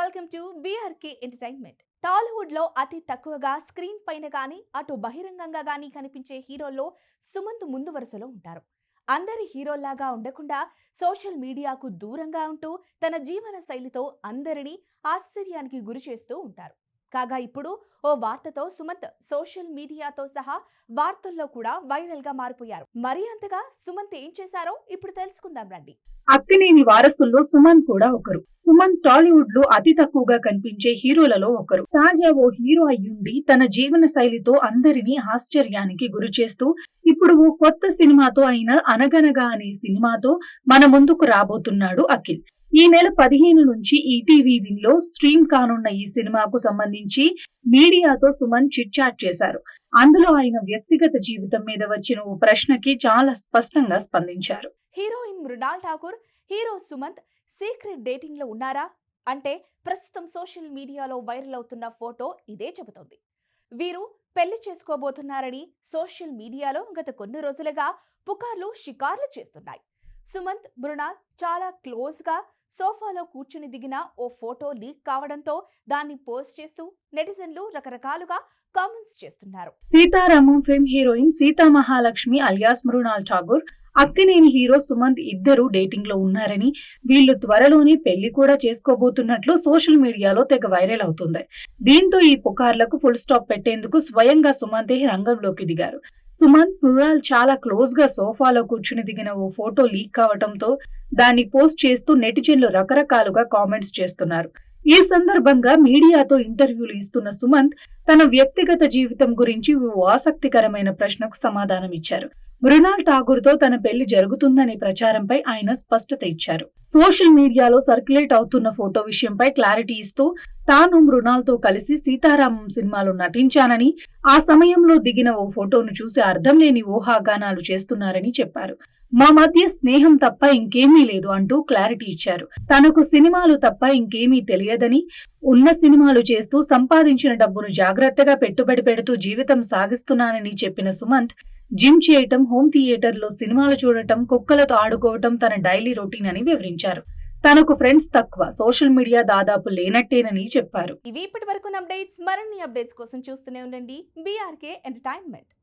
Welcome to BRK entertainment. Tollywood లో అతి తక్కువగా స్క్రీన్ పైన గానీ అటు బహిరంగంగా గానీ కనిపించే హీరోల్లో సుమంత్ ముందు వరుసలో ఉంటారు. అందరి హీరోల్లాగా ఉండకుండా సోషల్ మీడియాకు దూరంగా ఉంటూ తన జీవన శైలితో అందరినీ ఆశ్చర్యానికి గురి చేస్తూ ఉంటారు. కాగా ఇప్పుడు ఓ వార్తతో సుమంత్ సోషల్ మీడియాతో సహా వార్తల్లో కూడా వైరల్ గా మారిపోయారు. మరి అంతగా సుమంత్ ఏం చేశారో ఇప్పుడు తెలుసుకుందాం రండి. అక్కినేని వారసుల్లో సుమంత్ కూడా ఒకరు. సుమంత్ టాలీవుడ్ లో అతి తక్కువగా కనిపించే హీరోలలో ఒకరు. తాజా ఓ హీరో అయ్యుండి తన జీవన శైలితో అందరినీ ఆశ్చర్యానికి గురి చేస్తూ ఇప్పుడు ఓ కొత్త సినిమాతో అయిన అనగనగా అనే సినిమాతో మన ముందుకు రాబోతున్నాడు అఖిల్. ఈ నెల 15 నుంచి ఈటీవీ విన్ లో స్ట్రీమ్ కానున్న ఈ సినిమాకు సంబంధించి మీడియాతో సుమంత్ చిట్ చాట్ చేశారు. అందులో ఆయన వ్యక్తిగత జీవితం మీద వచ్చిన ఓ ప్రశ్నకి చాలా స్పష్టంగా స్పందించారు. Heroine Mrunal Thakur, hero Sumanth secret dating లో ఉన్నారా అంటే ప్రస్తుతం సోషల్ మీడియాలో వైరల్ అవుతున్న ఫోటో ఇదే చెబుతోంది. వీరు పెళ్లి చేసుకోబోతున్నారని సోషల్ మీడియాలో గత కొన్ని రోజులుగా పుకార్లు షికార్లు చేస్తున్నాయి. సుమంత్, మృణాల్ చాలా క్లోజ్ గా సోఫాలో కూర్చుని దిగిన ఓ ఫోటో లీక్ కావడంతో దాన్ని పోస్ట్ చేస్తూ నెటిజన్లు రకరకాలుగా కామెంట్స్ చేస్తున్నారు. Sitaramam fame heroine Sita Mahalakshmi alias Mrunal Thakur, Akkineni hero Sumanth ఇద్దరు డేటింగ్ లో ఉన్నారని, వీళ్ళు త్వరలోనే పెళ్లి కూడా చేసుకోబోతున్నట్లు సోషల్ మీడియాలో తెగ వైరల్ అవుతుంది. దీంతో ఈ పుకార్లకు ఫుల్ స్టాప్ పెట్టేందుకు స్వయంగా సుమంతే రంగంలోకి దిగారు. సుమంత్, మృణాల్ చాలా క్లోజ్ గా సోఫాలో కూర్చుని దిగిన ఓ ఫోటో లీక్ కావడంతో దాన్ని పోస్ట్ చేస్తూ నెటిజన్లు రకరకాలుగా కామెంట్స్ చేస్తున్నారు. ఈ సందర్భంగా మీడియాతో ఇంటర్వ్యూలు ఇస్తున్న సుమంత్ తన వ్యక్తిగత జీవితం గురించి ఓ ఆసక్తికరమైన ప్రశ్నకు సమాధానం ఇచ్చారు. మృణాల్ ఠాగూర్ తో తన పెళ్లి జరుగుతుందనే ప్రచారంపై ఆయన స్పష్టత ఇచ్చారు. సోషల్ మీడియాలో సర్క్యులేట్ అవుతున్న ఫోటో విషయంపై క్లారిటీ ఇస్తూ తాను మృణాల్ తో కలిసి సీతారామం సినిమాలో నటించానని, ఆ సమయంలో దిగిన ఓ ఫోటోను చూసి అర్థం లేని ఊహాగానాలు చేస్తున్నారని చెప్పారు. మా మధ్య స్నేహం తప్ప ఇంకేమీ లేదు అంటూ క్లారిటీ ఇచ్చారు. తనకు సినిమాలు తప్ప ఇంకేమీ తెలియదని, ఉన్న సినిమాలు చేస్తూ సంపాదించిన డబ్బును జాగ్రత్తగా పెట్టుబడి పెడుతూ జీవితం సాగిస్తున్నానని చెప్పిన సుమంత్, జిమ్ చేయటం, హోమ్ థియేటర్ లో సినిమాలు చూడటం, కుక్కలతో ఆడుకోవటం తన డైలీ రొటీన్ అని వివరించారు. తనకు ఫ్రెండ్స్ తక్కువ, సోషల్ మీడియా దాదాపు లేనట్టేనని చెప్పారు. ఇవి ఇప్పటి వరకు అప్డేట్స్. మరిన్ని అప్డేట్స్ కోసం చూస్తూనే ఉండండి బీఆర్కే ఎంటర్టైన్మెంట్.